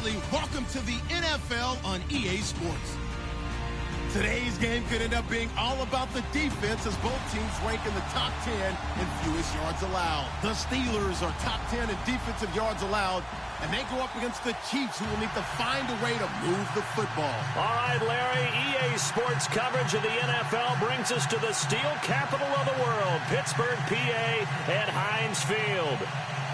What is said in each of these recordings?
Finally, welcome to the NFL on EA Sports. Today's game could end up being all about the defense as both teams rank in the top 10 in fewest yards allowed. The Steelers are top 10 in defensive yards allowed, and they go up against the Chiefs, who will need to find a way to move the football. All right, Larry, EA Sports coverage of the NFL brings us to the steel capital of the world, Pittsburgh, PA, at Heinz Field.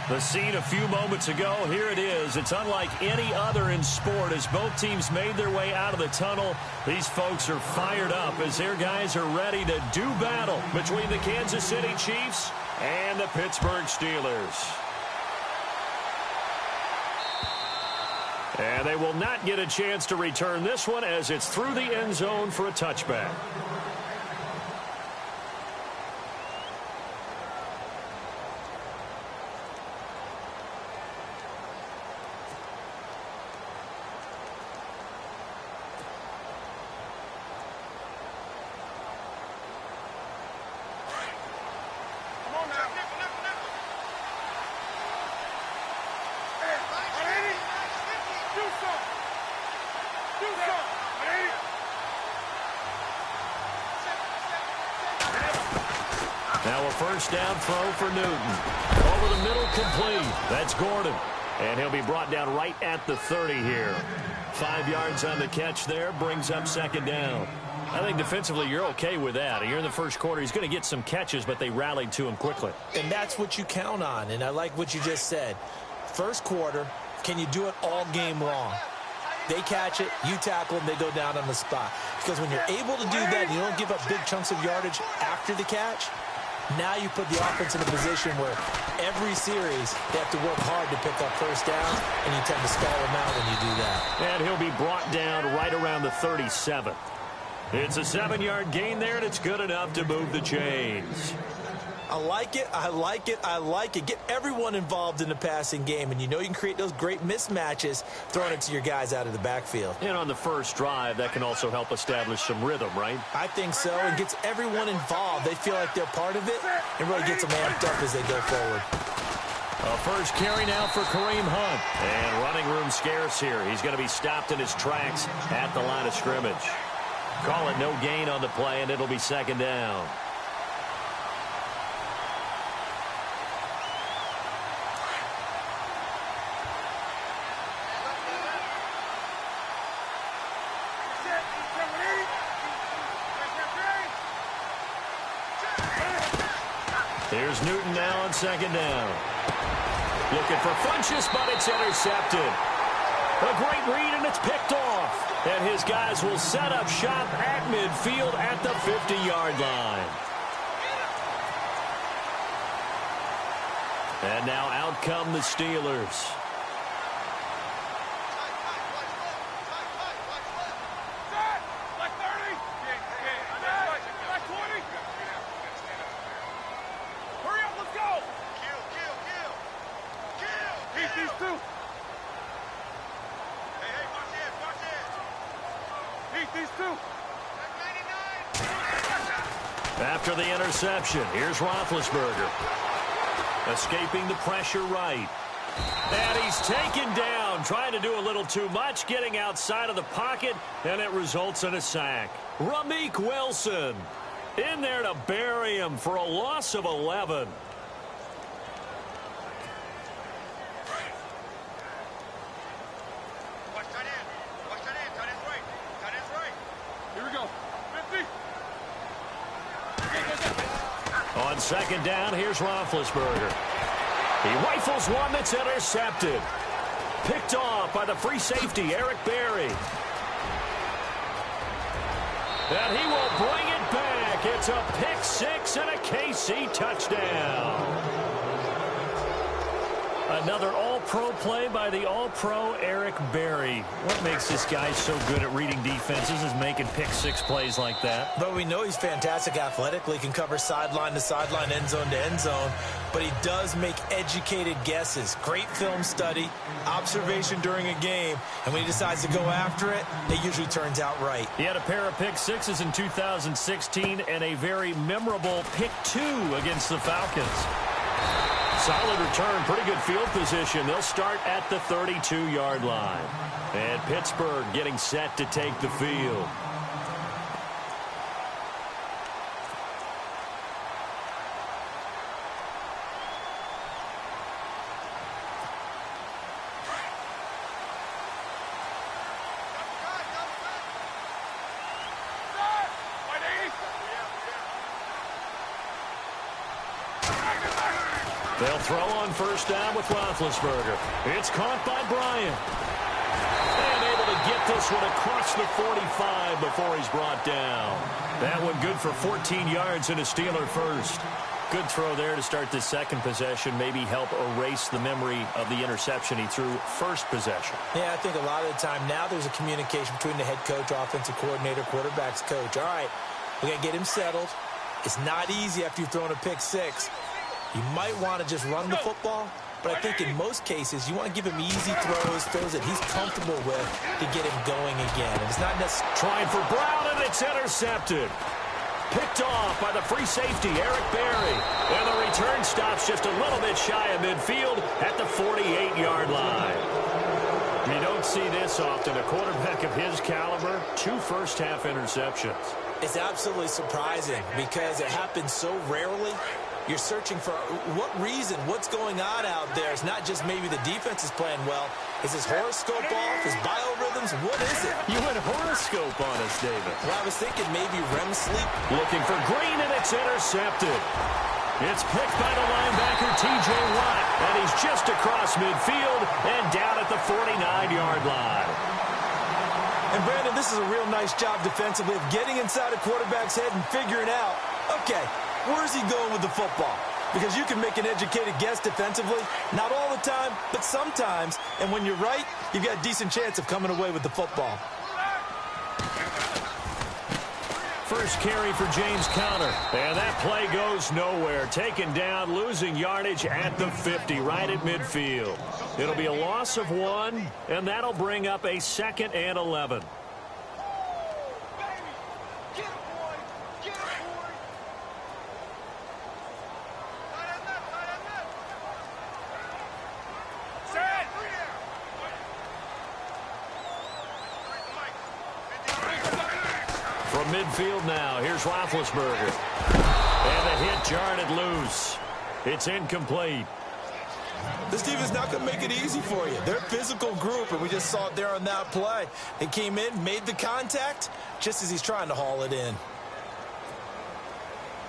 The scene a few moments ago, here it is. It's unlike any other in sport as both teams made their way out of the tunnel. These folks are fired up as their guys are ready to do battle between the Kansas City Chiefs and the Pittsburgh Steelers. And they will not get a chance to return this one as it's through the end zone for a touchback. Now a first down throw for Newton. Over the middle, complete. That's Gordon. And he'll be brought down right at the 30 here. 5 yards on the catch there, brings up second down. I think defensively you're okay with that. You're in the first quarter. He's going to get some catches, but they rallied to him quickly. And that's what you count on, and I like what you just said. First quarter, can you do it all game long? They catch it, you tackle them, they go down on the spot. Because when you're able to do that, you don't give up big chunks of yardage after the catch. Now you put the offense in a position where every series they have to work hard to pick up first downs, and you tend to stall them out when you do that. And he'll be brought down right around the 37. It's a 7-yard gain there, and it's good enough to move the chains. I like it, I like it, I like it. Get everyone involved in the passing game, and you know you can create those great mismatches throwing it to your guys out of the backfield. And on the first drive, that can also help establish some rhythm, right? I think so, and gets everyone involved. They feel like they're part of it, and really gets them amped up as they go forward. A first carry now for Kareem Hunt. And running room scarce here. He's going to be stopped in his tracks at the line of scrimmage. Call it no gain on the play, and it'll be second down. Here's Newton now on second down. Looking for Funchess, but it's intercepted. A great read, and it's picked off. And his guys will set up shop at midfield at the 50-yard line. And now out come the Steelers. After the interception, here's Roethlisberger. Escaping the pressure right. And he's taken down, trying to do a little too much, getting outside of the pocket, and it results in a sack. Ramik Wilson in there to bury him for a loss of 11. On second down, here's Roethlisberger. He rifles one that's intercepted. Picked off by the free safety, Eric Berry. And he will bring it back. It's a pick six and a KC touchdown. Another all-pro play by the all-pro Eric Berry. What makes this guy so good at reading defenses is making pick-six plays like that. But we know he's fantastic athletically, can cover sideline to sideline, end zone to end zone. But he does make educated guesses. Great film study, observation during a game. And when he decides to go after it, it usually turns out right. He had a pair of pick-sixes in 2016 and a very memorable pick-two against the Falcons. Solid return, pretty good field position. They'll start at the 32-yard line. And Pittsburgh getting set to take the field. They'll throw on first down with Roethlisberger. It's caught by Bryant. And able to get this one across the 45 before he's brought down. That one good for 14 yards and a Steeler first. Good throw there to start the second possession. Maybe help erase the memory of the interception he threw first possession. Yeah, I think a lot of the time now there's a communication between the head coach, offensive coordinator, quarterback's coach. All right, we got to get him settled. It's not easy after you've thrown a pick six. You might want to just run the football, but I think in most cases you want to give him easy throws that he's comfortable with to get him going again. And it's not necessarily trying for Brown, and it's intercepted. Picked off by the free safety, Eric Berry. And the return stops just a little bit shy of midfield at the 48-yard line. You don't see this often. A quarterback of his caliber, 2 first-half interceptions. It's absolutely surprising because it happens so rarely. You're searching for what reason, what's going on out there. It's not just maybe the defense is playing well. Is his horoscope off? His biorhythms? What is it? You went horoscope on us, David. Well, I was thinking maybe REM sleep. Looking for Green, and it's intercepted. It's picked by the linebacker, T.J. Watt, and he's just across midfield and down at the 49-yard line. And, Brandon, this is a real nice job defensively of getting inside a quarterback's head and figuring out, okay, where's he going with the football? Because you can make an educated guess defensively. Not all the time, but sometimes. And when you're right, you've got a decent chance of coming away with the football. First carry for James Conner. And that play goes nowhere. Taken down, losing yardage at the 50, right at midfield. It'll be a loss of 1, and that'll bring up a 2nd and 11. From midfield now, here's Roethlisberger. And the hit jarred it loose. It's incomplete. This team is not going to make it easy for you. They're a physical group, and we just saw it there on that play. They came in, made the contact, just as he's trying to haul it in.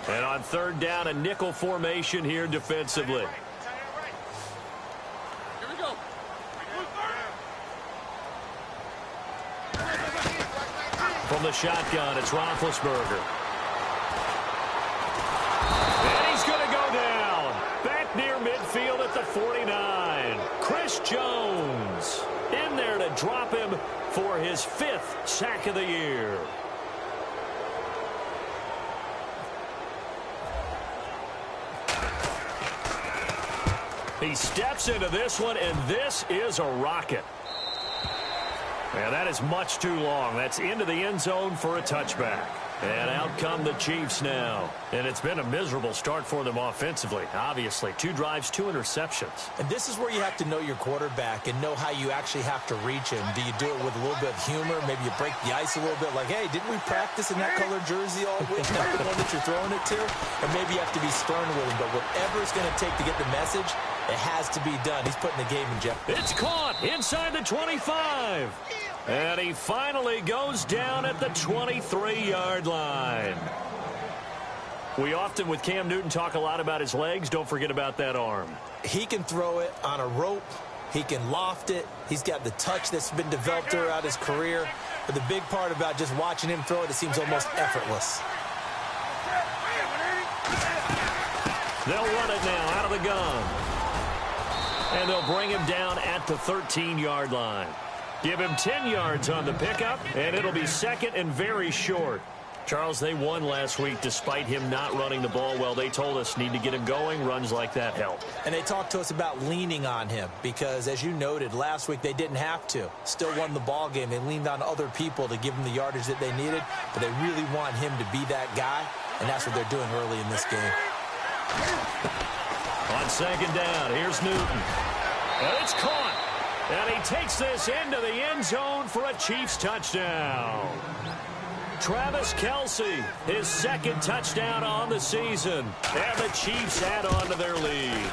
And on third down, a nickel formation here defensively. From the shotgun, it's Roethlisberger. And he's going to go down. Back near midfield at the 49. Chris Jones in there to drop him for his 5th sack of the year. He steps into this one, and this is a rocket. And that is much too long. That's into the end zone for a touchback. And out come the Chiefs now. And it's been a miserable start for them offensively, obviously. 2 drives, 2 interceptions. And this is where you have to know your quarterback and know how you actually have to reach him. Do you do it with a little bit of humor? Maybe you break the ice a little bit like, hey, didn't we practice in that color jersey all week? Not the one that you're throwing it to? Or maybe you have to be stern with him. But whatever it's going to take to get the message, it has to be done. He's putting the game in jeopardy. It's caught inside the 25. And he finally goes down at the 23-yard line. We often, with Cam Newton, talk a lot about his legs. Don't forget about that arm. He can throw it on a rope. He can loft it. He's got the touch that's been developed throughout his career. But the big part about just watching him throw it, it seems almost effortless. They'll run it now out of the gun. And they'll bring him down at the 13-yard line. Give him 10 yards on the pickup, and it'll be 2nd and very short. Charles, they won last week despite him not running the ball well. They told us need to get him going. Runs like that help. And they talked to us about leaning on him because, as you noted, last week they didn't have to. Still won the ball game. They leaned on other people to give them the yardage that they needed, but they really want him to be that guy, and that's what they're doing early in this game. On second down. Here's Newton. And it's caught. And he takes this into the end zone for a Chiefs touchdown. Travis Kelce, his second touchdown on the season. And the Chiefs add on to their lead.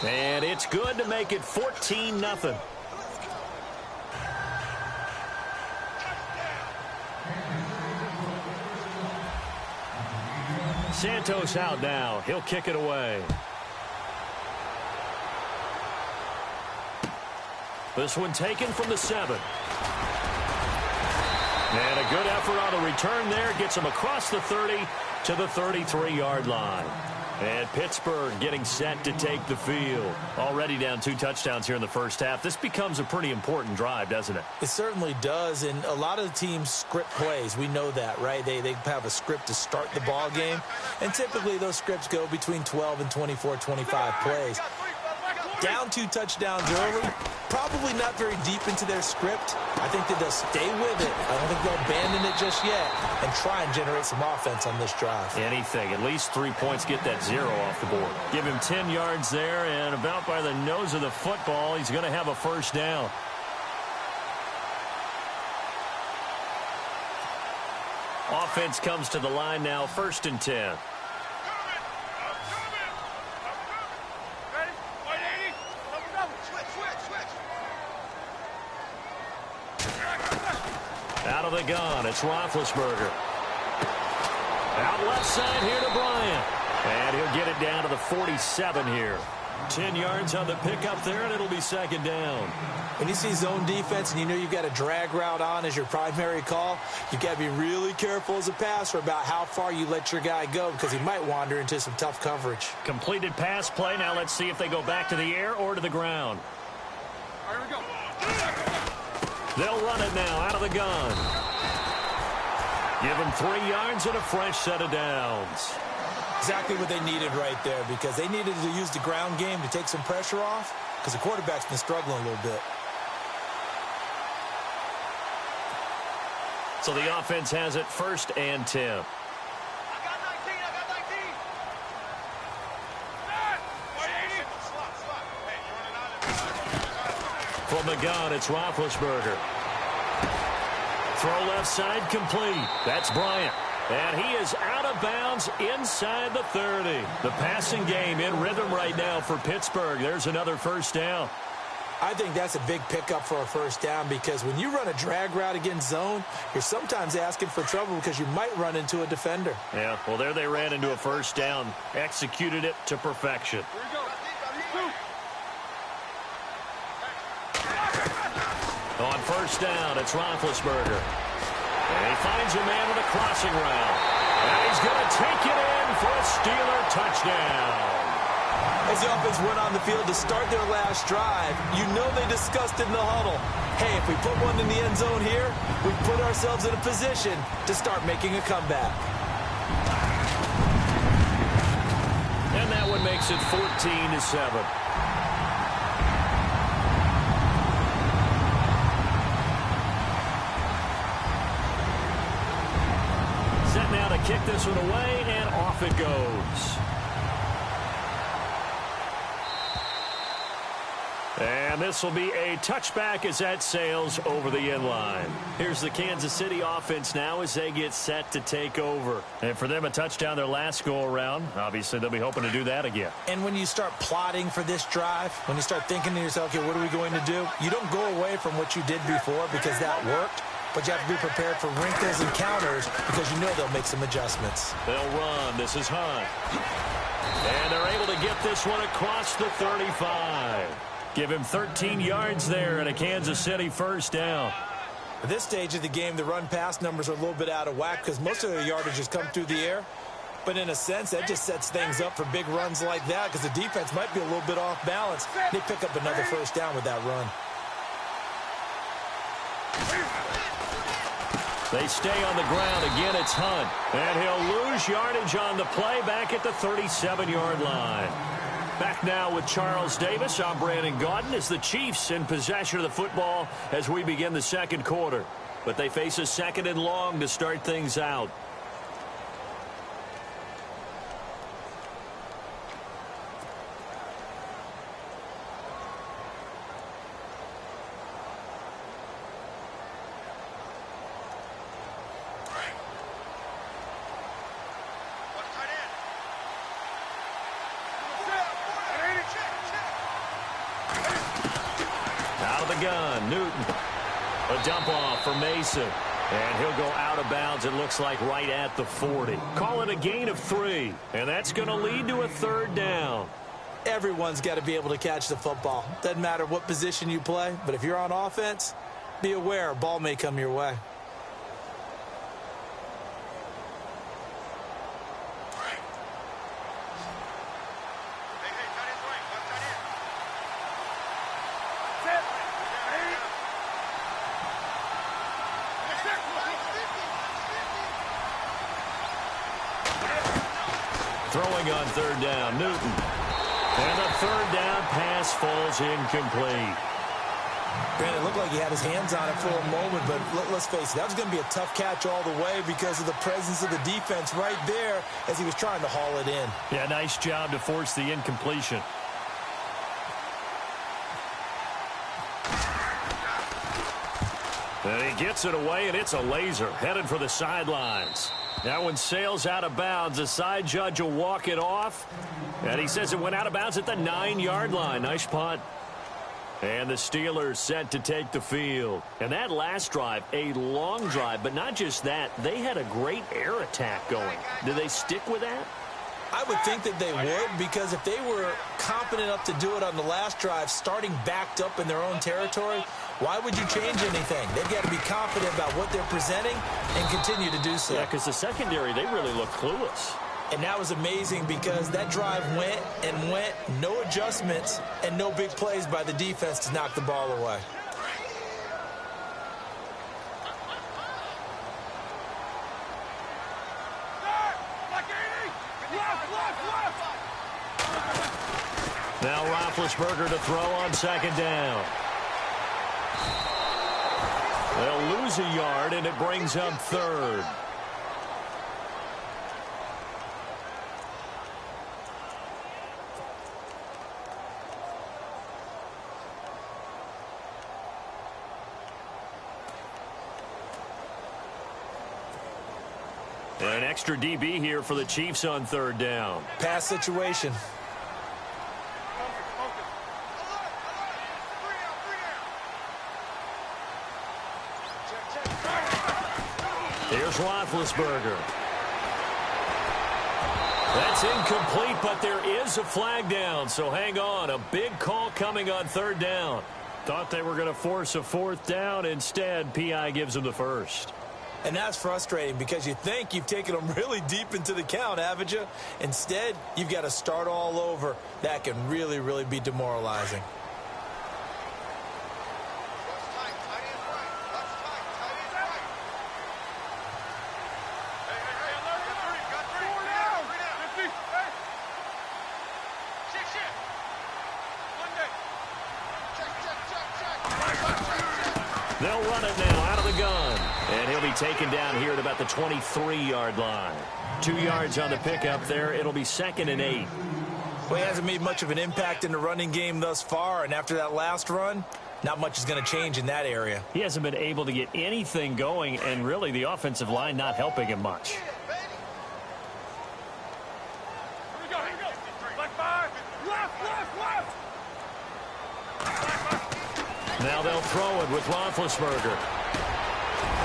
And it's good to make it 14-0. Santos out now. He'll kick it away. This one taken from the 7. And a good effort on the return there. Gets him across the 30 to the 33-yard line. And Pittsburgh getting set to take the field. Already down 2 touchdowns here in the first half. This becomes a pretty important drive, doesn't it? It certainly does, and a lot of the teams script plays. We know that, right? They have a script to start the ball game, and typically those scripts go between 12 and 24, 25 plays. Down 2 touchdowns early, probably not very deep into their script. I think that they'll stay with it. I don't think they'll abandon it just yet and try and generate some offense on this drive. Anything. At least 3 points, get that 0 off the board. Give him 10 yards there, and about by the nose of the football, he's going to have a first down. Offense comes to the line now, 1st and 10. Out of the gun, it's Roethlisberger. Out left side here to Bryant. And he'll get it down to the 47 here. 10 yards on the pickup there, and it'll be 2nd down. When you see zone defense and you know you've got a drag route on as your primary call, you've got to be really careful as a passer about how far you let your guy go because he might wander into some tough coverage. Completed pass play. Now let's see if they go back to the air or to the ground. All right, here we go. They'll run it now out of the gun. Give them 3 yards and a fresh set of downs. Exactly what they needed right there because they needed to use the ground game to take some pressure off because the quarterback's been struggling a little bit. So the offense has it 1st and 10. I got 19. From the gun, it's Roethlisberger. Throw left side complete. That's Bryant. And he is out of bounds inside the 30. The passing game in rhythm right now for Pittsburgh. There's another first down. I think that's a big pickup for a first down because when you run a drag route against zone, you're sometimes asking for trouble because you might run into a defender. Yeah, well, there they ran into a first down. Executed it to perfection. Here we go. On first down, it's Roethlisberger. And he finds a man with a crossing route. And he's going to take it in for a Steeler touchdown. As the offense went on the field to start their last drive, you know they discussed in the huddle, hey, if we put one in the end zone here, we put ourselves in a position to start making a comeback. And that one makes it 14-7. Now to kick this one away, and off it goes. And this will be a touchback as that sails over the end line. Here's the Kansas City offense now as they get set to take over. And for them, a touchdown their last go-around. Obviously, they'll be hoping to do that again. And when you start plotting for this drive, when you start thinking to yourself, okay, what are we going to do? You don't go away from what you did before because that worked. But you have to be prepared for wrinkles and counters because you know they'll make some adjustments. They'll run. This is Hunt. And they're able to get this one across the 35. Give him 13 yards there and a Kansas City first down. At this stage of the game, the run-pass numbers are a little bit out of whack because most of their yardage has come through the air. But in a sense, that just sets things up for big runs like that because the defense might be a little bit off balance. They pick up another first down with that run. They stay on the ground. Again, it's Hunt. And he'll lose yardage on the play back at the 37-yard line. Back now with Charles Davis. I'm Brandon Gaudin as the Chiefs in possession of the football as we begin the second quarter. But they face a 2nd and long to start things out. the gun. Newton. A dump off for Mason. And he'll go out of bounds, it looks like, right at the 40. Call it a gain of 3. And that's going to lead to a 3rd down. Everyone's got to be able to catch the football. Doesn't matter what position you play, but if you're on offense, be aware a ball may come your way. Throwing on 3rd down, Newton. And the 3rd down pass falls incomplete. Brandon, it looked like he had his hands on it for a moment, but let's face it, that was going to be a tough catch all the way because of the presence of the defense right there as he was trying to haul it in. Yeah, nice job to force the incompletion. And he gets it away, and it's a laser headed for the sidelines. That one sails out of bounds. The side judge will walk it off. And he says it went out of bounds at the 9-yard line. Nice punt. And the Steelers set to take the field. And that last drive, a long drive. But not just that, they had a great air attack going. Do they stick with that? I would think that they would, because if they were confident enough to do it on the last drive, starting backed up in their own territory, why would you change anything? They've got to be confident about what they're presenting and continue to do so. Yeah, because the secondary, they really look clueless. And that was amazing because that drive went and went, no adjustments, and no big plays by the defense to knock the ball away. Now Roethlisberger to throw on 2nd down. They'll lose a yard, and it brings up 3rd. An extra DB here for the Chiefs on 3rd down. Pass situation. Here's Roethlisberger. That's incomplete, but there is a flag down, so hang on. A big call coming on 3rd down. Thought they were going to force a 4th down. Instead, P.I. gives them the 1st. And that's frustrating because you think you've taken them really deep into the count, haven't you? Instead, you've got to start all over. That can really, really be demoralizing. They'll run it now out of the gun. And he'll be taken down here at about the 23-yard line. 2 yards on the pickup there. It'll be 2nd and 8. Well, he hasn't made much of an impact in the running game thus far. And after that last run, not much is going to change in that area. He hasn't been able to get anything going. And really, the offensive line not helping him much. Now they'll throw it with Roethlisberger.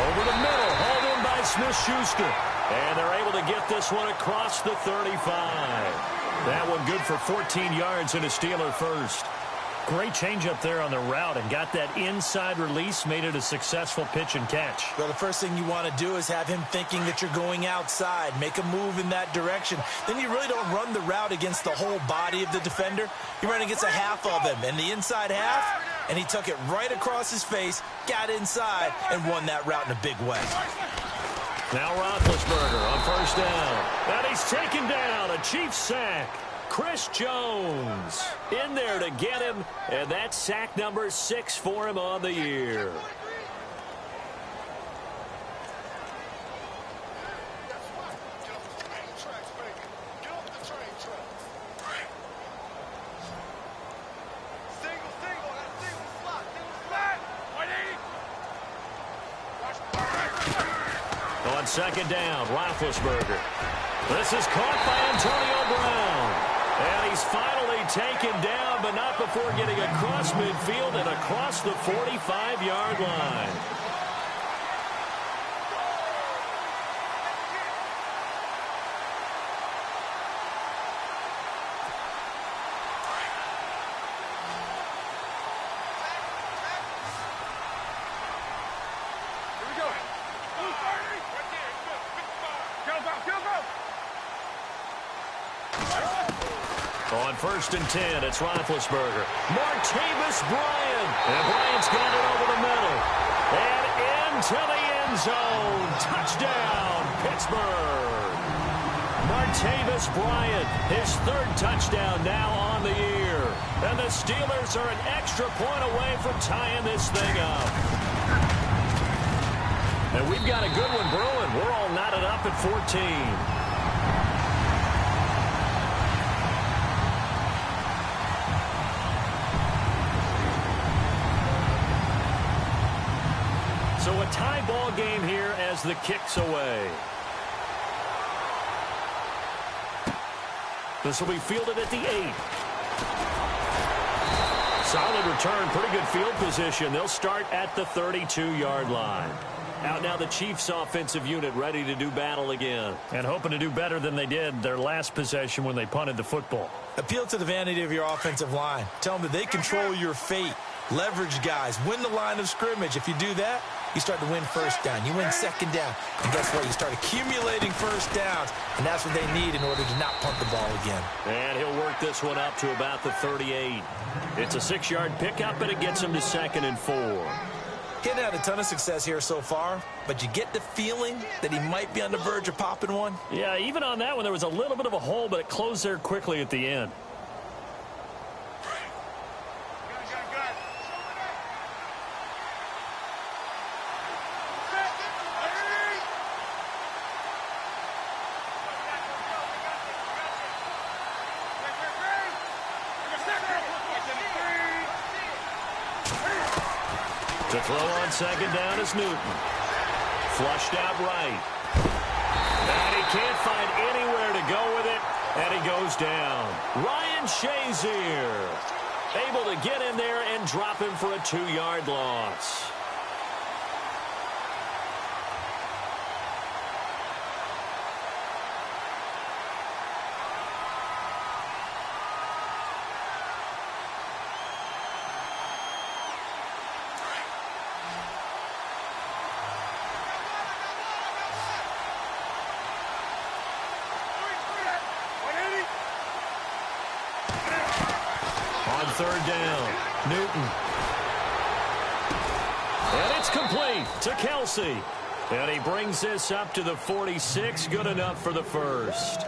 Over the middle, hauled in by Smith-Schuster. And they're able to get this one across the 35. That one good for 14 yards and a Steeler 1st. Great change up there on the route and got that inside release, made it a successful pitch and catch. Well, the first thing you want to do is have him thinking that you're going outside, make a move in that direction. Then you really don't run the route against the whole body of the defender. You run against a half of him, and the inside half, and he took it right across his face, got inside, and won that route in a big way. Now Roethlisberger on 1st down. And he's taken down, a Chiefs sack. Chris Jones in there to get him, and that's sack number 6 for him on the year. On 2nd down, Roethlisberger. This is caught by Antonio Brown. And he's finally taken down, but not before getting across midfield and across the 45-yard line. On 1st and 10, it's Roethlisberger. Martavis Bryant. And Bryant's got it over the middle. And into the end zone. Touchdown, Pittsburgh. Martavis Bryant, his 3rd touchdown now on the year. And the Steelers are an extra point away from tying this thing up. And we've got a good one brewing. We're all knotted up at 14. So a tie ball game here as the kick's away. This will be fielded at the 8. Solid return, pretty good field position. They'll start at the 32-yard line. Out now the Chiefs offensive unit ready to do battle again. And hoping to do better than they did their last possession when they punted the football. Appeal to the vanity of your offensive line. Tell them that they control your fate. Leverage guys. Win the line of scrimmage. If you do that, you start to win 1st down. You win 2nd down. And guess what? You start accumulating 1st downs. And that's what they need in order to not punt the ball again. And he'll work this one up to about the 38. It's a 6-yard pickup, and it gets him to 2nd and 4. He hasn't had a ton of success here so far, but you get the feeling that he might be on the verge of popping one. Yeah, even on that one, there was a little bit of a hole, but it closed there quickly at the end. To throw on 2nd down is Newton. Flushed out right. And he can't find anywhere to go with it, and he goes down. Ryan Shazier able to get in there and drop him for a 2-yard loss. On 3rd down, Newton. And it's complete to Kelsey. And he brings this up to the 46. Good enough for the 1st.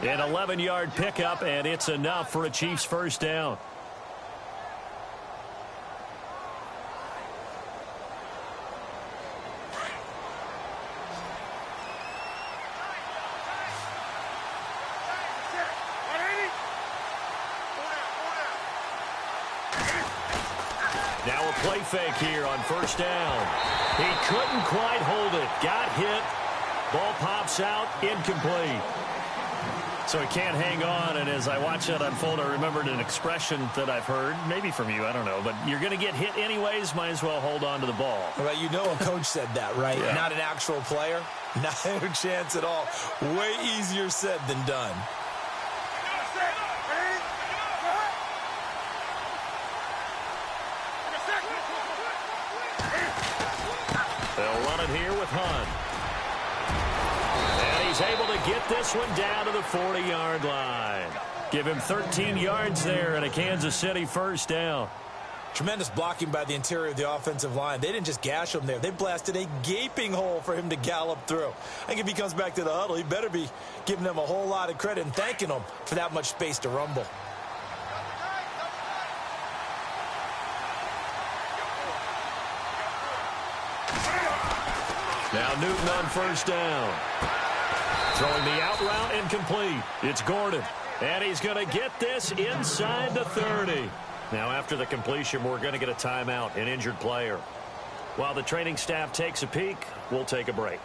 An 11-yard pickup, and it's enough for a Chiefs 1st down. Now a play fake here on 1st down. He couldn't quite hold it. Got hit. Ball pops out. Incomplete. So he can't hang on, and as I watch that unfold, I remembered an expression that I've heard, maybe from you, I don't know, but you're going to get hit anyways, might as well hold on to the ball. Well, you know a coach said that, right? Yeah. Not an actual player. Not a chance at all. Way easier said than done. They'll run it here with Hunt. And he's able to get this one down to the 40-yard line. Give him 13 yards there and a Kansas City 1st down. Tremendous blocking by the interior of the offensive line. They didn't just gash him there. They blasted a gaping hole for him to gallop through. I think if he comes back to the huddle, he better be giving them a whole lot of credit and thanking them for that much space to rumble. Now Newton on 1st down. Throwing the out route incomplete. It's Gordon. And he's going to get this inside the 30. Now after the completion, we're going to get a timeout, an injured player. While the training staff takes a peek, we'll take a break.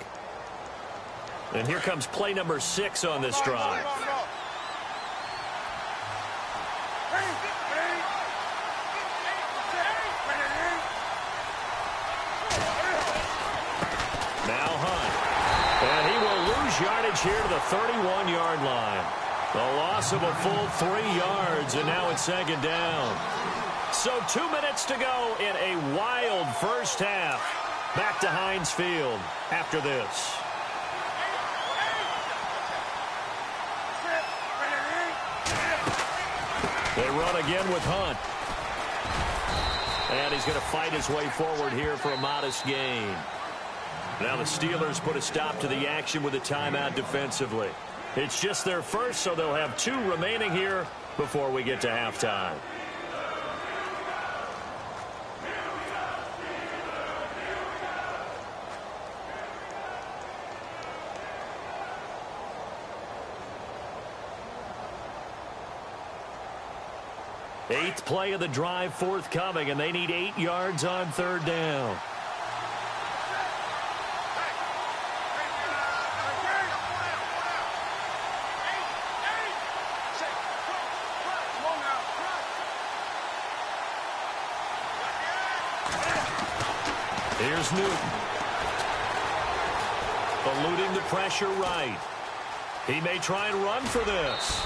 And here comes play number 6 on this drive. here to the 31-yard line. A loss of a full 3 yards, and now it's second down. So 2 minutes to go in a wild first half. Back to Heinz Field after this. They run again with Hunt. And he's going to fight his way forward here for a modest gain. Now the Steelers put a stop to the action with a timeout defensively. It's just their first, so they'll have 2 remaining here before we get to halftime. Eighth play of the drive forthcoming, and they need 8 yards on third down. Here's Newton. Eluding the pressure right. He may try and run for this.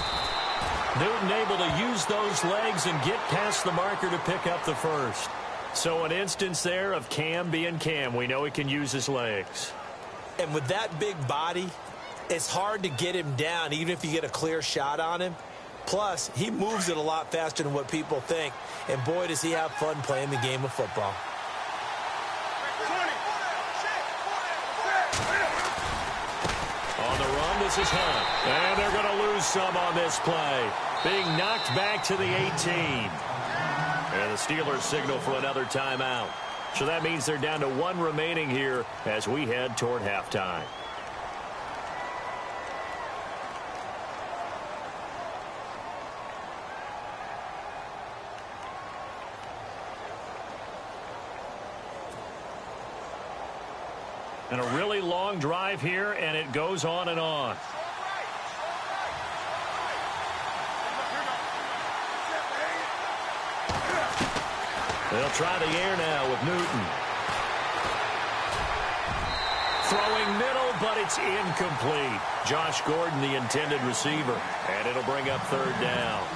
Newton able to use those legs and get past the marker to pick up the first. So an instance there of Cam being Cam. We know he can use his legs. And with that big body, it's hard to get him down, even if you get a clear shot on him. Plus, he moves it a lot faster than what people think. And boy, does he have fun playing the game of football. On the run, this is Hunt. And they're going to lose some on this play. Being knocked back to the 18. And the Steelers signal for another timeout. So that means they're down to 1 remaining here as we head toward halftime. And a really long drive here, and it goes on and on. They'll try the air now with Newton. Throwing middle, but it's incomplete. Josh Gordon, the intended receiver. And it'll bring up third down.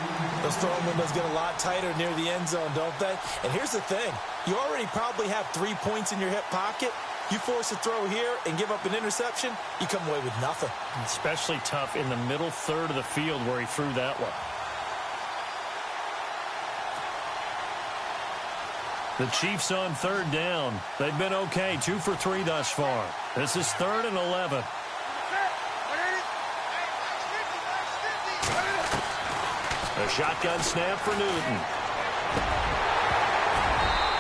Those throwing windows get a lot tighter near the end zone, don't they? And here's the thing. You already probably have 3 points in your hip pocket. You force a throw here and give up an interception, you come away with nothing. Especially tough in the middle third of the field where he threw that one. The Chiefs on third down. They've been okay, 2 for 3 thus far. This is 3rd and 11. A shotgun snap for Newton.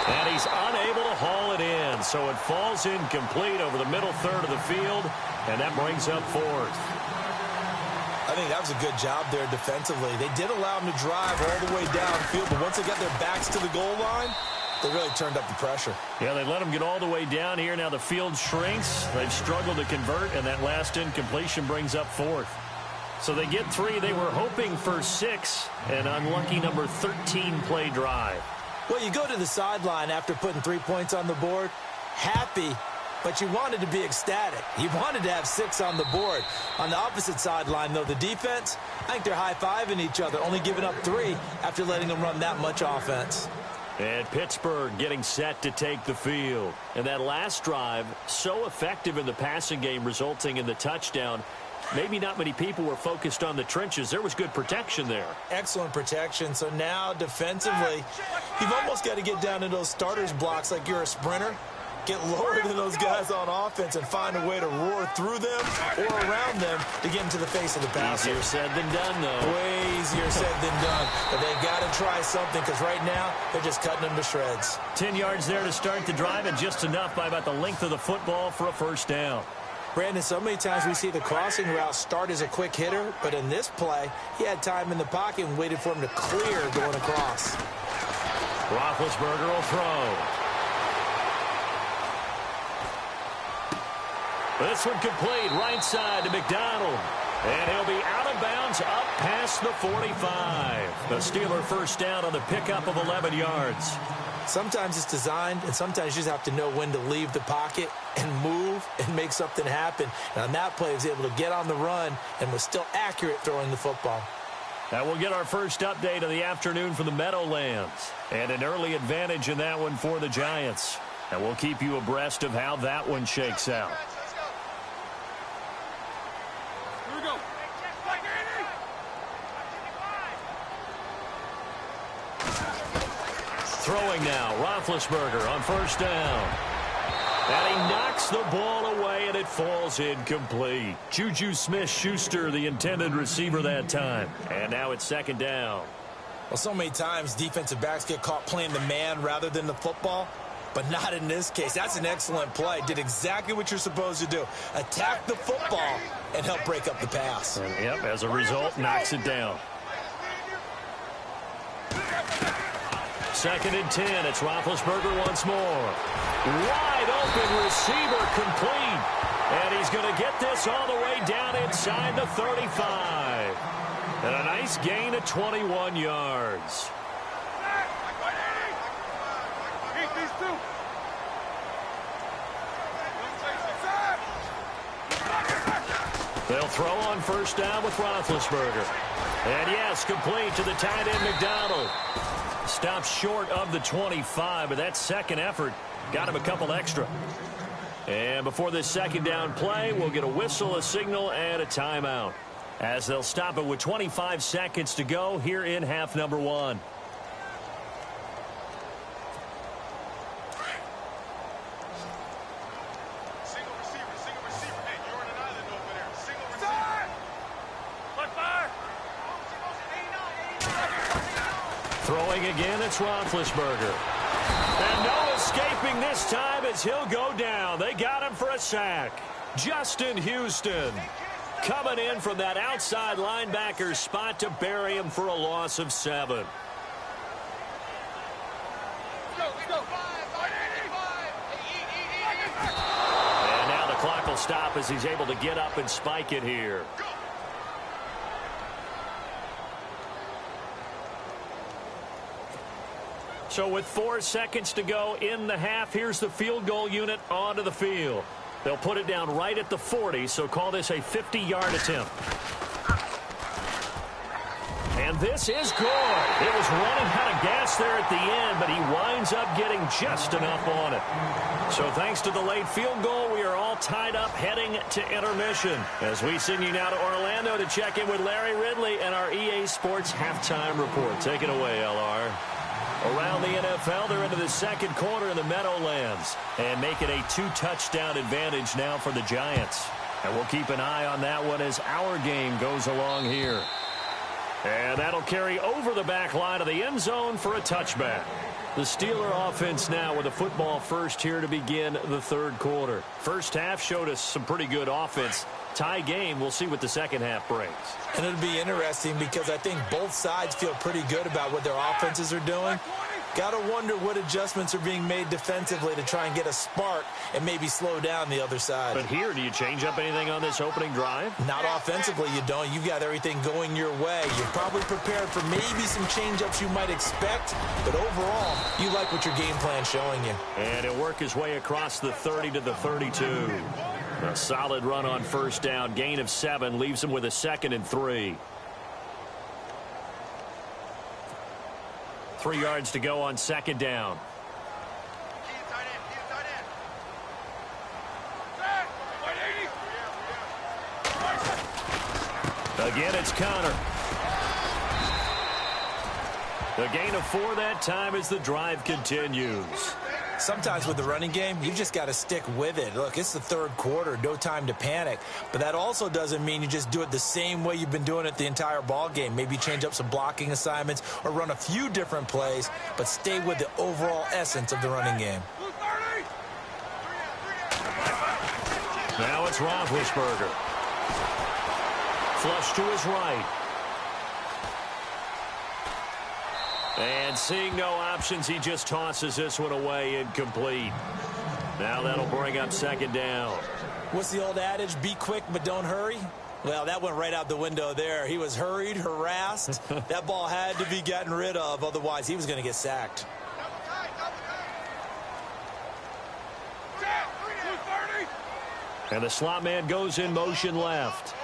And he's unable to haul it in, so it falls incomplete over the middle third of the field, and that brings up 4th. I think that was a good job there defensively. They did allow him to drive all the way downfield, but once they got their backs to the goal line, they really turned up the pressure. Yeah, they let him get all the way down here. Now the field shrinks. They've struggled to convert, and that last incompletion brings up 4th. So they get 3. They were hoping for 6, an unlucky number 13 play drive. Well, you go to the sideline after putting 3 points on the board, happy, but you wanted to be ecstatic. You wanted to have 6 on the board. On the opposite sideline, though, the defense, I think they're high-fiving each other, only giving up 3 after letting them run that much offense. And Pittsburgh getting set to take the field. And that last drive, so effective in the passing game, resulting in the touchdown. Maybe not many people were focused on the trenches. There was good protection there. Excellent protection. So now defensively, you've almost got to get down to those starters blocks like you're a sprinter. Get lower than those guys on offense and find a way to roar through them or around them to get into the face of the passer. Easier said than done, though. Way easier said than done. But they've got to try something because right now they're just cutting them to shreds. 10 yards there to start the drive, and just enough by about the length of the football for a first down. Brandon, so many times we see the crossing route start as a quick hitter, but in this play, he had time in the pocket and waited for him to clear going across. Roethlisberger will throw. This one complete, right side to McDonald. And he'll be out of bounds up past the 45. The Steeler first down on the pickup of 11 yards. Sometimes it's designed, and sometimes you just have to know when to leave the pocket and move move and make something happen. And on that play, he was able to get on the run and was still accurate throwing the football. Now we'll get our first update of the afternoon from the Meadowlands. And an early advantage in that one for the Giants. And we'll keep you abreast of how that one shakes out. Here we go. Throwing now, Roethlisberger on first down. And he knocks the ball away, and it falls incomplete. Juju Smith-Schuster, the intended receiver that time. And now it's second down. Well, so many times defensive backs get caught playing the man rather than the football, but not in this case. That's an excellent play. Did exactly what you're supposed to do. Attack the football and help break up the pass. And, yep, as a result, knocks it down. Second and 10. It's Roethlisberger once more. Wide open receiver complete. And he's going to get this all the way down inside the 35. And a nice gain of 21 yards. They'll throw on first down with Roethlisberger. And yes, complete to the tight end McDonald. Stops short of the 25, but that second effort got him a couple extra. And before this second down play, we'll get a whistle, a signal, and a timeout, as they'll stop it with 25 seconds to go here in half number one. Throwing again, it's Roethlisberger. And no escaping this time as he'll go down. They got him for a sack. Justin Houston coming in from that outside linebacker spot to bury him for a loss of 7. And now the clock will stop as he's able to get up and spike it here. So with 4 seconds to go in the half, here's the field goal unit onto the field. They'll put it down right at the 40, so call this a 50-yard attempt. And this is good. It was running out of gas there at the end, but he winds up getting just enough on it. So thanks to the late field goal, we are all tied up heading to intermission. As we send you now to Orlando to check in with Larry Ridley and our EA Sports Halftime Report. Take it away, LR. Around the NFL, they're into the second quarter in the Meadowlands and make it a 2-touchdown advantage now for the Giants. And we'll keep an eye on that one as our game goes along here. And that'll carry over the back line of the end zone for a touchback. The Steeler offense now with a football first here to begin the third quarter. First half showed us some pretty good offense. Tie game, we'll see what the second half brings. And it'll be interesting because I think both sides feel pretty good about what their offenses are doing. Got to wonder what adjustments are being made defensively to try and get a spark and maybe slow down the other side. But here, do you change up anything on this opening drive? Not offensively, you don't. You've got everything going your way. You're probably prepared for maybe some change-ups you might expect, but overall, you like what your game plan's showing you. And he'll work his way across the 30 to the 32. A solid run on first down. Gain of 7 leaves him with a 2nd and 3. 3 yards to go on second down. Again, it's Connor. The gain of 4 that time as the drive continues. Sometimes with the running game, you've just got to stick with it. Look, it's the third quarter, no time to panic. But that also doesn't mean you just do it the same way you've been doing it the entire ball game. Maybe change up some blocking assignments or run a few different plays, but stay with the overall essence of the running game. Now it's Roethlisberger. Flush to his right. And seeing no options, he just tosses this one away incomplete. Now that'll bring up second down. What's the old adage? Be quick, but don't hurry? Well, that went right out the window there. He was hurried, harassed. That ball had to be gotten rid of, otherwise he was going to get sacked. And the slot man goes in motion left.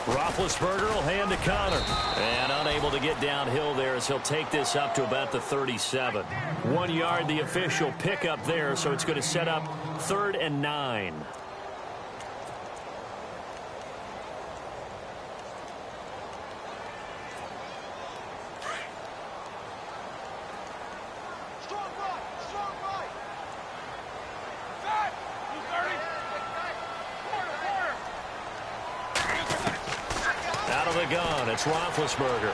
Roethlisberger will hand to Connor. And unable to get downhill there as he'll take this up to about the 37. 1 yard, the official pickup there, so it's going to set up 3rd and 9. Out of the gun, it's Roethlisberger.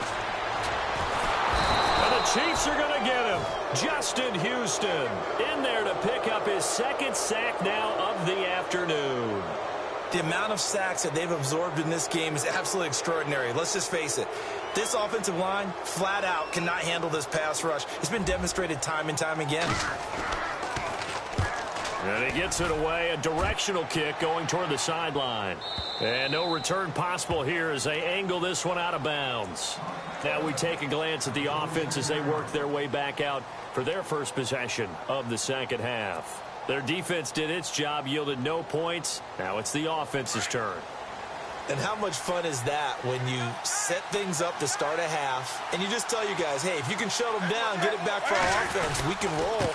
And the Chiefs are going to get him. Justin Houston in there to pick up his 2nd sack now of the afternoon. The amount of sacks that they've absorbed in this game is absolutely extraordinary. Let's just face it. This offensive line, flat out, cannot handle this pass rush. It's been demonstrated time and time again. And he gets it away. A directional kick going toward the sideline. And no return possible here as they angle this one out of bounds. Now we take a glance at the offense as they work their way back out for their first possession of the second half. Their defense did its job, yielded no points. Now it's the offense's turn. And how much fun is that when you set things up to start a half and you just tell you guys, hey, if you can shut them down, get it back for our offense, we can roll.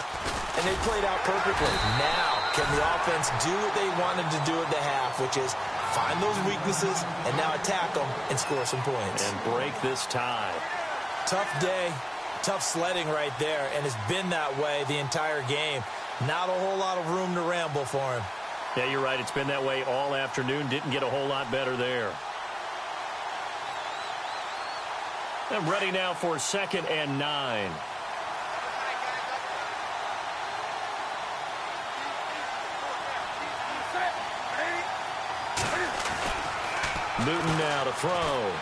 And they played out perfectly. Now, can the offense do what they wanted to do at the half, which is find those weaknesses and now attack them and score some points. And break this tie. Tough day, tough sledding right there, and it's been that way the entire game. Not a whole lot of room to ramble for him. Yeah, you're right. It's been that way all afternoon. Didn't get a whole lot better there. I'm ready now for 2nd and 9. Newton now to throw.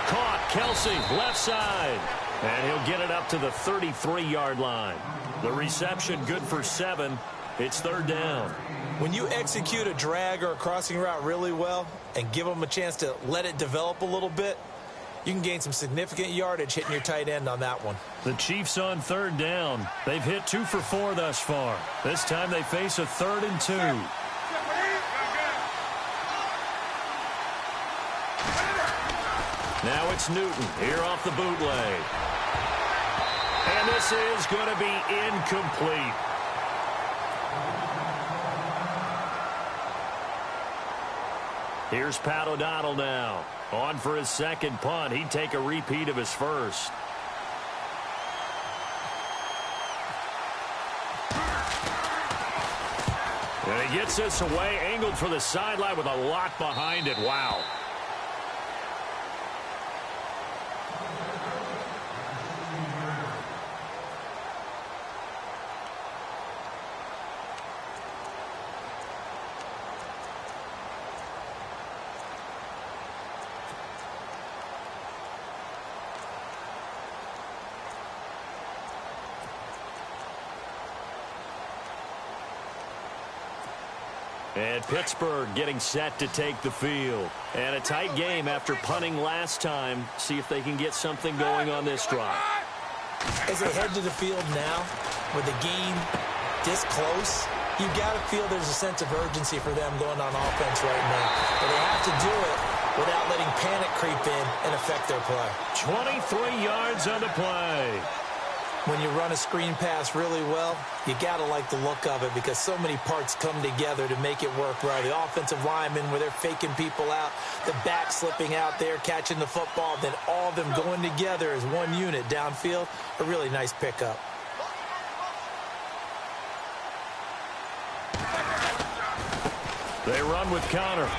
Caught. Kelsey, left side. And he'll get it up to the 33-yard line. The reception good for 7. It's 3rd down. When you execute a drag or a crossing route really well and give them a chance to let it develop a little bit, you can gain some significant yardage hitting your tight end on that one. The Chiefs on 3rd down. They've hit 2 for 4 thus far. This time they face a 3rd and 2. Now it's Newton here off the bootleg. And this is going to be incomplete. Here's Pat O'Donnell now. On for his 2nd punt. He'd take a repeat of his first. And he gets this away, angled for the sideline with a lot behind it. Wow. And Pittsburgh getting set to take the field. And a tight game after punting last time. See if they can get something going on this drive. As they head to the field now, with the game this close, you've got to feel there's a sense of urgency for them going on offense right now. But they have to do it without letting panic creep in and affect their play. 23 yards on the play. When you run a screen pass really well, you got to like the look of it because so many parts come together to make it work well. The offensive linemen, where they're faking people out, the back slipping out there, catching the football, then all of them going together as one unit downfield. A really nice pickup. They run with Connor.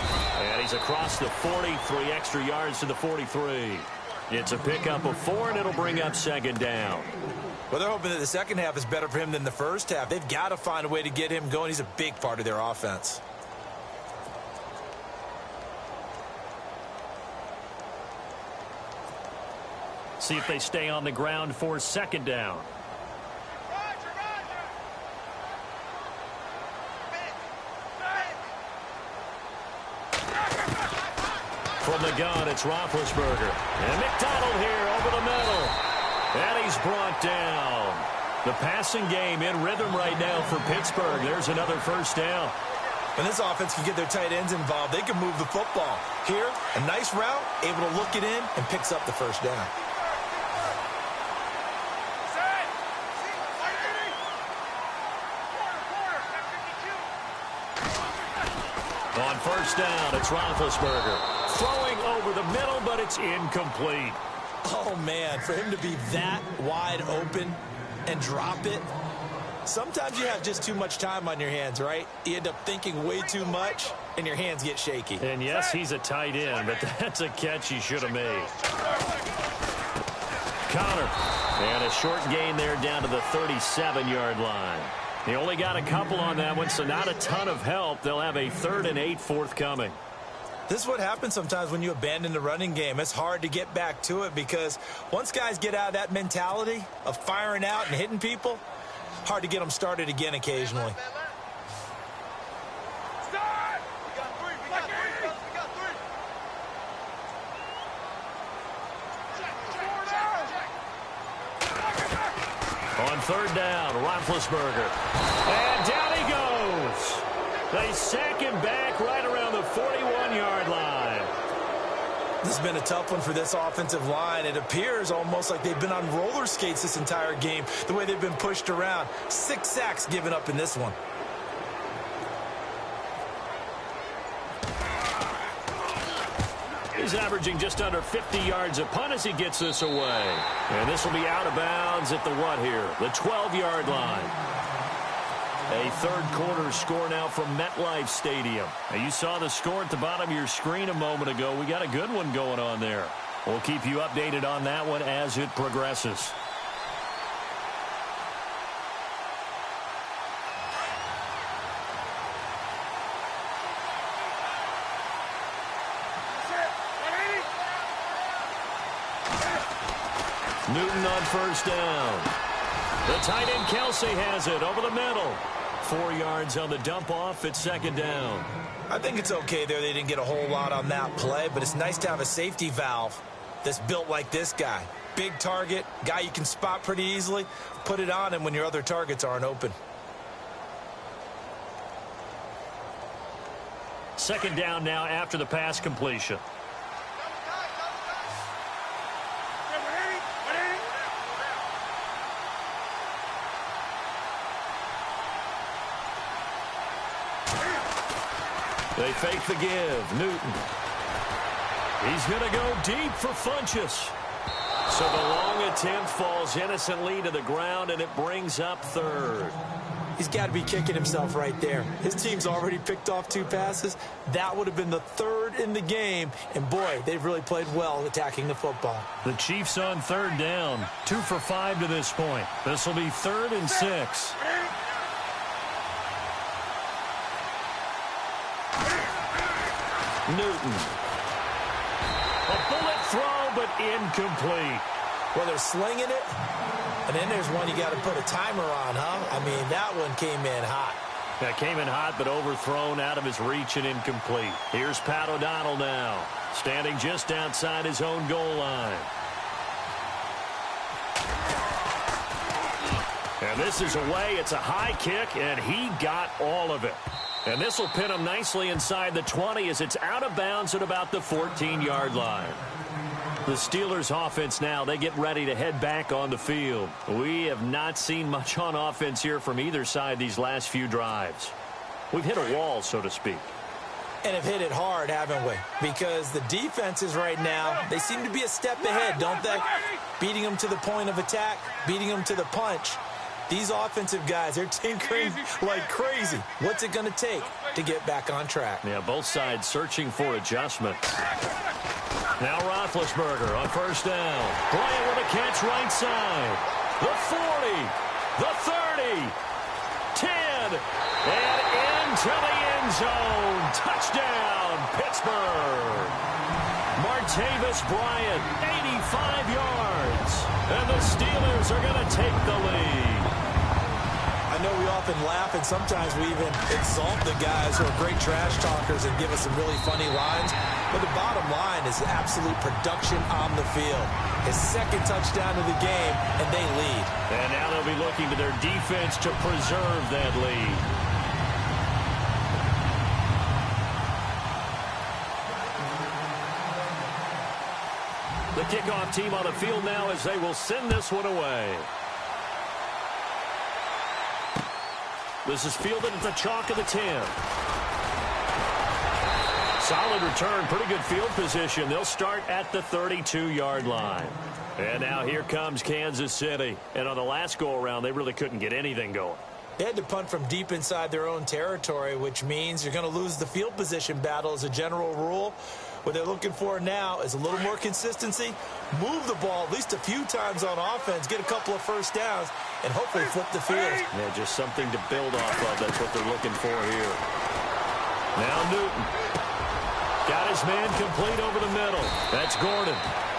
And he's across the 43 extra yards to the 43. It's a pickup of 4, and it'll bring up 2nd down. Well, they're hoping that the second half is better for him than the first half. They've got to find a way to get him going. He's a big part of their offense. See if they stay on the ground for 2nd down. From the gun, it's Roethlisberger. And McDonald here over the middle. And he's brought down. The passing game in rhythm right now for Pittsburgh. There's another first down. When this offense can get their tight ends involved, they can move the football. Here, a nice route, able to look it in, and picks up the first down. On first down, it's Roethlisberger. Throwing over the middle, but it's incomplete. Oh, man, for him to be that wide open and drop it. Sometimes you have just too much time on your hands, right? You end up thinking way too much, and your hands get shaky. And yes, he's a tight end, but that's a catch he should have made. Connor. And a short gain there down to the 37-yard line. They only got a couple on that one, so not a ton of help. They'll have a 3rd and 8 forthcoming. This is what happens sometimes when you abandon the running game. It's hard to get back to it because once guys get out of that mentality of firing out and hitting people, hard to get them started again occasionally. On 3rd down, Roethlisberger. And down he goes. They sack him back right around the 41-yard line. This has been a tough one for this offensive line. It appears almost like they've been on roller skates this entire game, the way they've been pushed around. 6 sacks given up in this one. He's averaging just under 50 yards a punt as he gets this away. And this will be out of bounds at the what here? The 12-yard line. A 3rd quarter score now from MetLife Stadium. Now you saw the score at the bottom of your screen a moment ago. We got a good one going on there. We'll keep you updated on that one as it progresses. Newton on first down. The tight end Kelsey has it over the middle. 4 yards on the dump off at 2nd down. I think it's okay there. They didn't get a whole lot on that play, but it's nice to have a safety valve that's built like this guy. Big target, guy you can spot pretty easily. Put it on him when your other targets aren't open. 2nd down now after the pass completion. They fake the give. Newton. He's going to go deep for Funchess. So the long attempt falls innocently to the ground, and it brings up 3rd. He's got to be kicking himself right there. His team's already picked off 2 passes. That would have been the 3rd in the game. And, boy, they've really played well attacking the football. The Chiefs on 3rd down. 2 for 5 to this point. This will be 3rd and 6. Newton. A bullet throw, but incomplete. Well, they're slinging it, and then there's one you got to put a timer on, huh? I mean, that one came in hot. That came in hot, but overthrown out of his reach and incomplete. Here's Pat O'Donnell now, standing just outside his own goal line. And this is away. It's a high kick, and he got all of it. And this will pin him nicely inside the 20 as it's out of bounds at about the 14-yard line. The Steelers offense now, they get ready to head back on the field. We have not seen much on offense here from either side these last few drives. We've hit a wall, so to speak. And have hit it hard, haven't we? Because the defenses right now, they seem to be a step ahead, don't they? Beating them to the point of attack, beating them to the punch. These offensive guys, they're tinkering like crazy. What's it going to take to get back on track? Yeah, both sides searching for adjustment. Now Roethlisberger on first down. Bryant with a catch right side. The 40, the 30, 10, and into the end zone. Touchdown, Pittsburgh. Martavis Bryant, 85 yards. And the Steelers are going to take the lead. I know we often laugh, and sometimes we even insult the guys who are great trash talkers and give us some really funny lines. But the bottom line is absolute production on the field. his second touchdown of the game, and they lead. And now they'll be looking to their defense to preserve that lead. The kickoff team on the field now as they will send this one away. This is fielded at the chalk of the 10. Solid return, pretty good field position. They'll start at the 32-yard line. And now here comes Kansas City. And on the last go-around, they really couldn't get anything going. They had to punt from deep inside their own territory, which means you're going to lose the field position battle as a general rule. What they're looking for now is a little more consistency, move the ball at least a few times on offense, get a couple of first downs, and hopefully flip the field. Yeah, just something to build off of. That's what they're looking for here. Now Newton. Got his man complete over the middle. That's Gordon.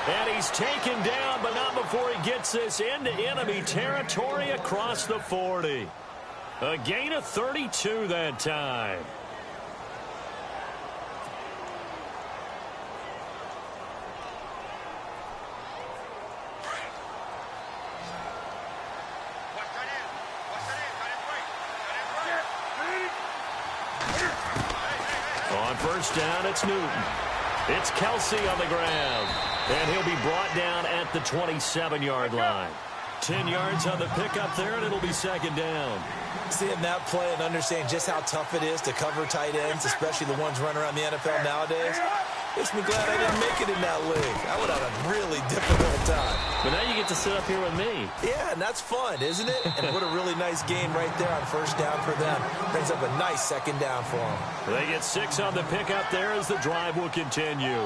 And he's taken down, but not before he gets this into enemy territory across the 40. A gain of 32 that time. On first down, it's Newton. It's Kelsey on the ground. And he'll be brought down at the 27-yard line. 10 yards on the pickup there, and it'll be second down. Seeing that play and understanding just how tough it is to cover tight ends, especially the ones running around the NFL nowadays, makes me glad I didn't make it in that league. I would have a really difficult time. But now you get to sit up here with me. Yeah, and that's fun, isn't it? And what a really nice game right there on first down for them. Brings up a nice second down for them. They get 6 on the pickup there as the drive will continue.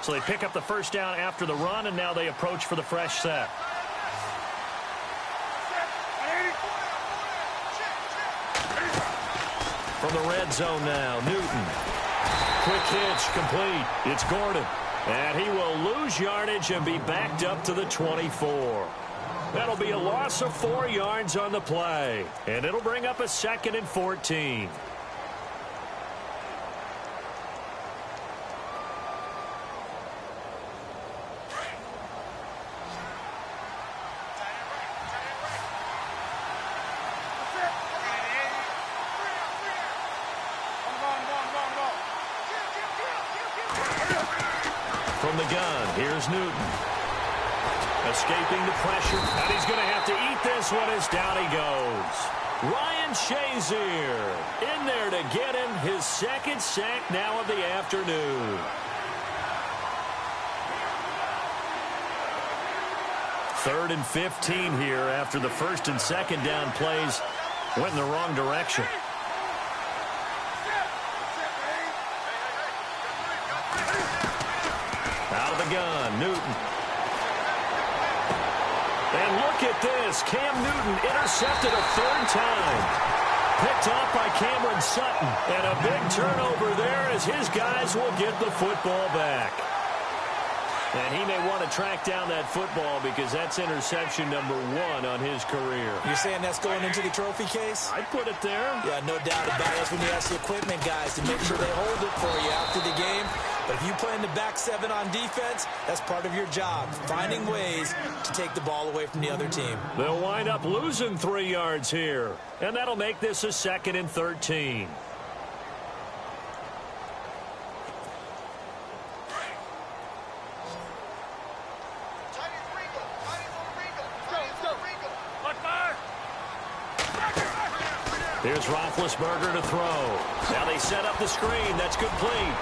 So they pick up the first down after the run, and now they approach for the fresh set. From the red zone now, Newton. Quick hitch, complete. It's Gordon. And he will lose yardage and be backed up to the 24. That'll be a loss of 4 yards on the play. And it'll bring up a 2nd and 14. From the gun, here's Newton. Escaping the pressure, and he's going to have to eat this one as down he goes. Ryan Shazier in there to get him his 2nd sack now of the afternoon. Third and 15 here after the 1st and 2nd down plays went in the wrong direction. Out of the gun, Newton. And look at this. Cam Newton intercepted a 3rd time. Picked off by Cameron Sutton. And a big turnover there as his guys will get the football back. And he may want to track down that football because that's interception number 1 on his career. You're saying that's going into the trophy case? I'd put it there. Yeah, no doubt about it. That's when you ask the equipment guys to make sure they hold it for you after the game. But if you play in the back 7 on defense, that's part of your job, finding ways to take the ball away from the other team. They'll wind up losing 3 yards here. And that'll make this a 2nd and 13. Here's Roethlisberger to throw. Now they set up the screen. That's complete.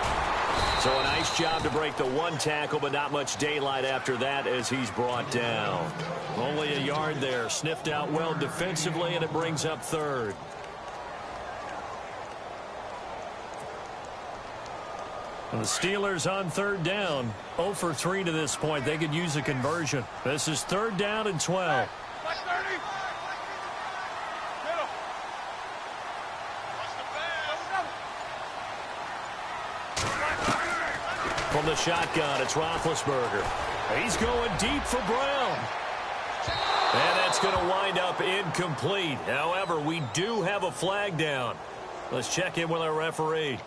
So a nice job to break the 1 tackle, but not much daylight after that as he's brought down. Only a yard there. Sniffed out well defensively, and it brings up 3rd. And the Steelers on 3rd down. 0 for 3 to this point. They could use a conversion. This is 3rd down and 12. From the shotgun, it's Roethlisberger. He's going deep for Brown. And that's going to wind up incomplete. However, we do have a flag down. Let's check in with our referee.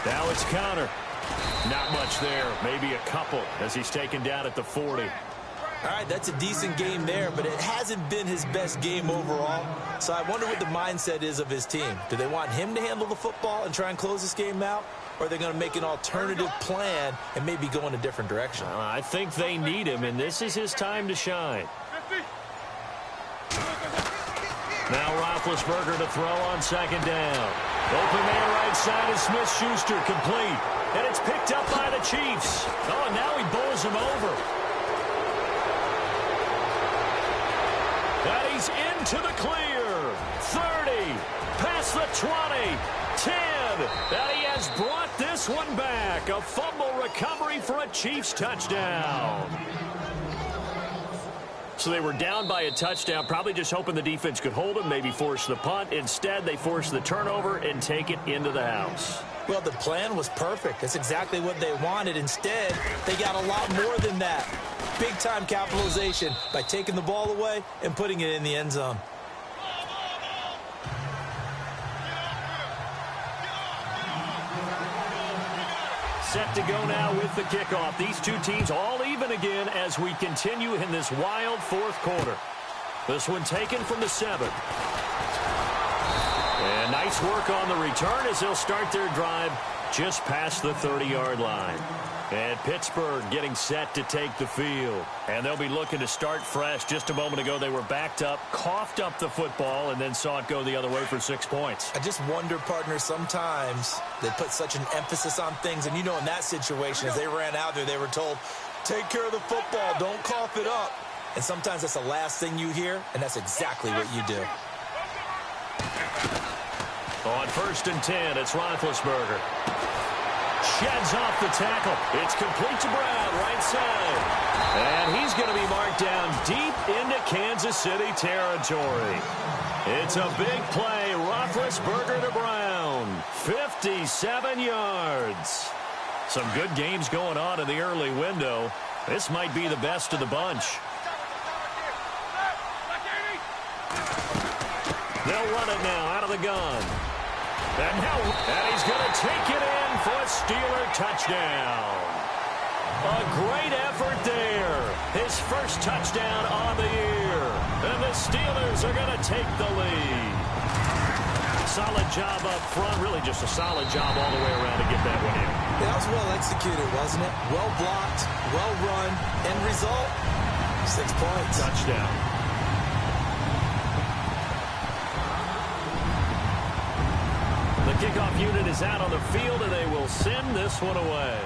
Now it's counter. Not much there. Maybe a couple as he's taken down at the 40. All right, that's a decent game there, but it hasn't been his best game overall. So I wonder what the mindset is of his team. Do they want him to handle the football and try and close this game out? Or are they going to make an alternative plan and maybe go in a different direction? I think they need him, and this is his time to shine. Now Roethlisberger to throw on second down. Open man right side is Smith-Schuster, complete. And it's picked up by the Chiefs. Oh, and now he bowls him over. And he's into the clear. 30, past the 20, 10. And he has brought this one back. A fumble recovery for a Chiefs touchdown. So they were down by a touchdown, probably just hoping the defense could hold them, maybe force the punt. Instead, they forced the turnover and take it into the house. Well, the plan was perfect. That's exactly what they wanted. Instead, they got a lot more than that. Big-time capitalization by taking the ball away and putting it in the end zone. Set to go now with the kickoff. These two teams all even again as we continue in this wild fourth quarter. This one taken from the 7. And nice work on the return as they'll start their drive just past the 30-yard line. And Pittsburgh getting set to take the field. And they'll be looking to start fresh. Just a moment ago, they were backed up, coughed up the football, and then saw it go the other way for 6 points. I just wonder, partner, sometimes they put such an emphasis on things. And, you know, in that situation, as they ran out there, they were told, take care of the football, don't cough it up. And sometimes that's the last thing you hear, and that's exactly what you do. On 1st and 10, it's Roethlisberger. Sheds off the tackle. It's complete to Brown, right side. And he's going to be marked down deep into Kansas City territory. It's a big play. Roethlisberger to Brown. 57 yards. Some good games going on in the early window. This might be the best of the bunch. They'll run it now out of the gun. And he's going to take it in for a Steeler touchdown. A great effort there. His first touchdown on the year. And the Steelers are going to take the lead. Solid job up front. Really just a solid job all the way around to get that one in. Yeah, that was well executed, wasn't it? Well blocked, well run. End result, 6 points. Touchdown. The kickoff unit is out on the field, and they will send this one away.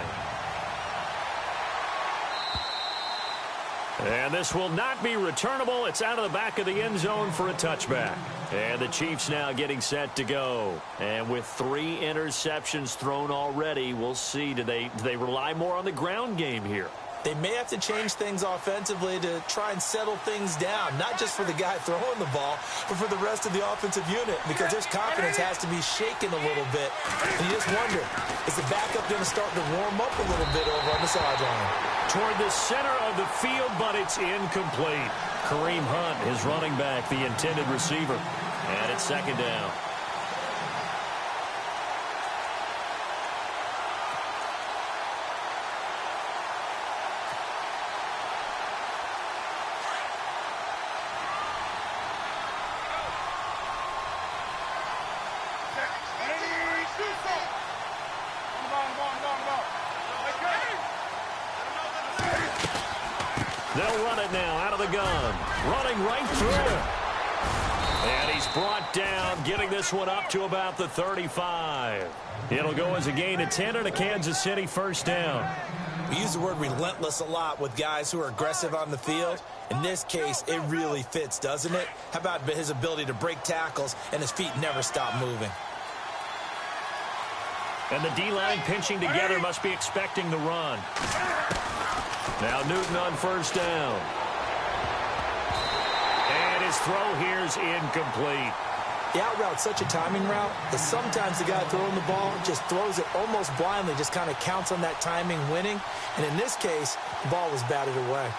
And this will not be returnable. It's out of the back of the end zone for a touchback. And the Chiefs now getting set to go. And with 3 interceptions thrown already, we'll see. Do they rely more on the ground game here? They may have to change things offensively to try and settle things down, not just for the guy throwing the ball, but for the rest of the offensive unit, because their confidence has to be shaken a little bit. And you just wonder, is the backup going to start to warm up a little bit over on the sideline? Toward the center of the field, but it's incomplete. Kareem Hunt, his running back, the intended receiver. And it's second down. They'll run it now out of the gun. Running right through it. And he's brought down, getting this one up to about the 35. It'll go as a gain of 10 and a Kansas City first down. We use the word relentless a lot with guys who are aggressive on the field. In this case, it really fits, doesn't it? How about his ability to break tackles and his feet never stop moving? And the D-line pinching together must be expecting the run. Now Newton on first down. And his throw here is incomplete. The out route's such a timing route that sometimes the guy throwing the ball just throws it almost blindly, just kind of counts on that timing winning. And in this case, the ball was batted away.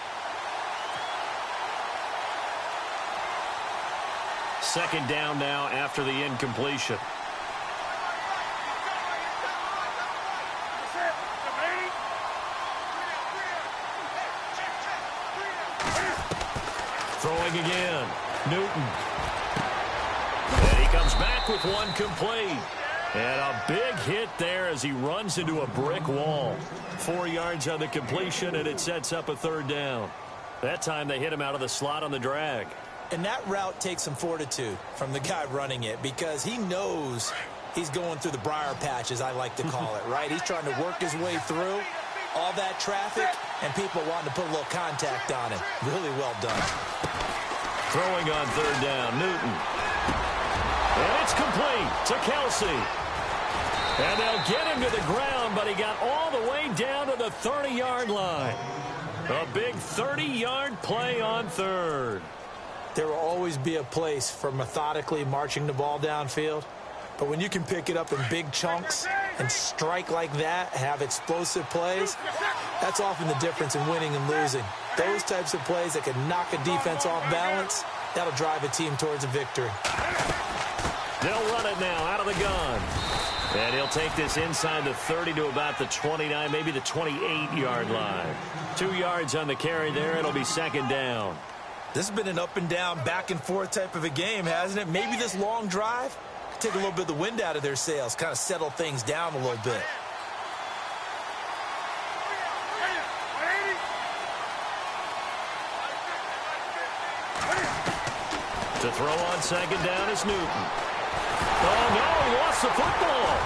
Second down now after the incompletion. Throwing again. Newton. And he comes back with one complete. And a big hit there as he runs into a brick wall. 4 yards on the completion, and it sets up a third down. That time they hit him out of the slot on the drag. And that route takes some fortitude from the guy running it because he knows he's going through the briar patch, as I like to call it, right? He's trying to work his way through all that traffic and people wanting to put a little contact on him. Really well done. Throwing on third down, Newton. And it's complete to Kelsey. And they'll get him to the ground, but he got all the way down to the 30-yard line. A big 30-yard play on third. There will always be a place for methodically marching the ball downfield. But when you can pick it up in big chunks and strike like that, have explosive plays, that's often the difference in winning and losing. Those types of plays that can knock a defense off balance, that'll drive a team towards a victory. They'll run it now out of the gun. And he'll take this inside the 30 to about the 29, maybe the 28-yard line. 2 yards on the carry there. It'll be second down. This has been an up and down, back and forth type of a game, hasn't it? Maybe this long drive could take a little bit of the wind out of their sails, kind of settle things down a little bit. To throw on second down is Newton. Oh, no, he lost the football.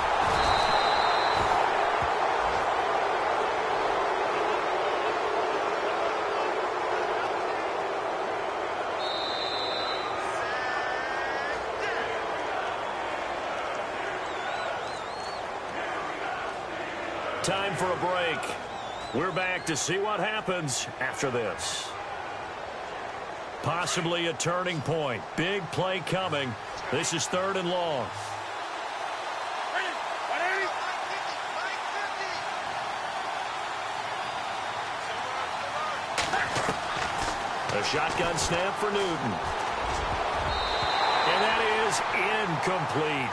Time for a break. We're back to see what happens after this. Possibly a turning point. Big play coming. This is third and long. A shotgun snap for Newton. And that is incomplete.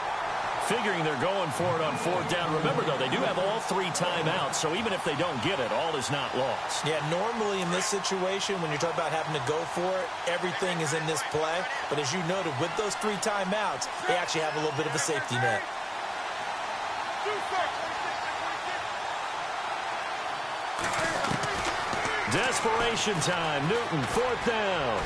Figuring they're going for it on fourth down. Remember, though, they do have all 3 timeouts, so even if they don't get it, all is not lost. Yeah, normally in this situation, when you're talking about having to go for it, everything is in this play. But as you noted, with those 3 timeouts, they actually have a little bit of a safety net. Desperation time. Newton, fourth down.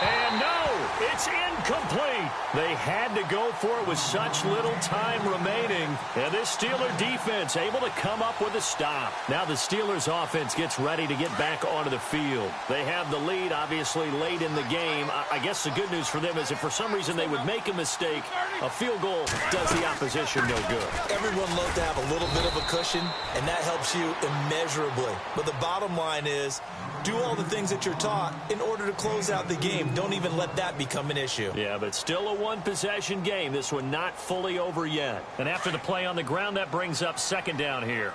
And no, it's incomplete. They had to go for it with such little time remaining. And this Steeler defense able to come up with a stop. Now the Steelers offense gets ready to get back onto the field. They have the lead, obviously, late in the game. I guess the good news for them is if for some reason they would make a mistake, a field goal does the opposition no good. Everyone loves to have a little bit of a cushion, and that helps you immeasurably. But the bottom line is, do all the things that you're taught in order to close out the game. Don't even let that become an issue. Yeah, but still a one-possession game. This one not fully over yet. And after the play on the ground, that brings up second down here.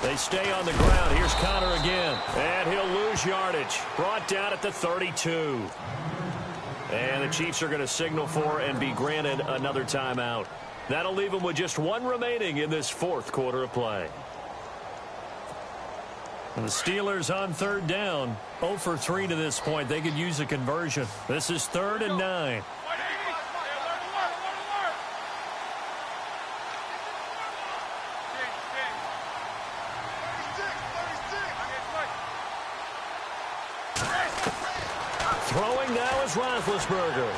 They stay on the ground. Here's Connor again. And he'll lose yardage. Brought down at the 32. And the Chiefs are going to signal for and be granted another timeout. That'll leave them with just 1 remaining in this fourth quarter of play. And the Steelers on third down. 0 for 3 to this point. They could use a conversion. This is 3rd and 9. Throwing now is Roethlisberger.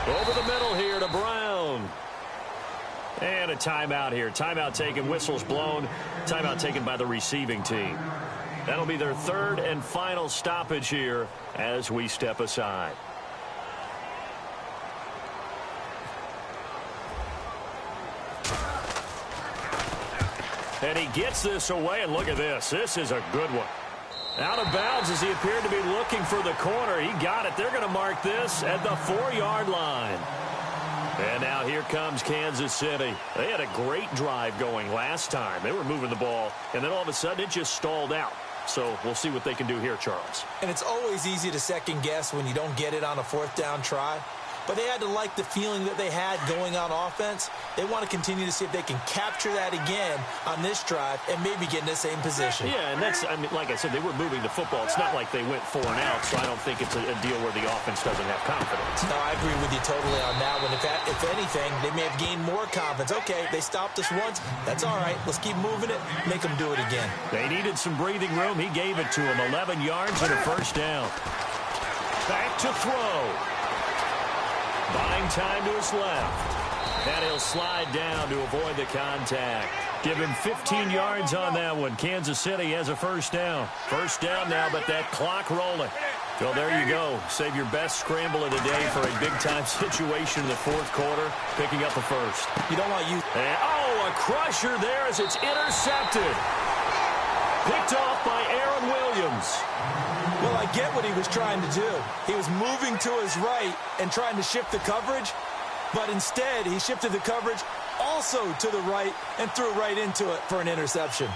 Over the middle here to Brown. And a timeout here. Timeout taken, whistles blown. Timeout taken by the receiving team. That'll be their third and final stoppage here as we step aside. And he gets this away, and look at this. This is a good one. Out of bounds as he appeared to be looking for the corner. He got it. They're going to mark this at the 4-yard line. And now here comes Kansas City. They had a great drive going last time. They were moving the ball, and then all of a sudden it just stalled out. So we'll see what they can do here, Charles. And it's always easy to second guess when you don't get it on a 4th down try. But they had to like the feeling that they had going on offense. They want to continue to see if they can capture that again on this drive and maybe get in the same position. Yeah, and that's, I mean, like I said, they were moving the football. It's not like they went 4 and out, so I don't think it's a deal where the offense doesn't have confidence. No, I agree with you totally on that one. If anything, they may have gained more confidence. Okay, they stopped us once. That's all right. Let's keep moving it. Make them do it again. They needed some breathing room. He gave it to them. 11 yards and a first down. Back to throw. Buying time to his left. And he'll slide down to avoid the contact. Give him 15 yards on that one. Kansas City has a first down. First down now, but that clock rolling. So there you go. Save your best scramble of the day for a big-time situation in the 4th quarter, picking up the first. You don't want you. And, oh, a crusher there as it's intercepted. Picked off by Aaron Williams. Well, I get what he was trying to do. He was moving to his right and trying to shift the coverage, but instead he shifted the coverage also to the right and threw right into it for an interception.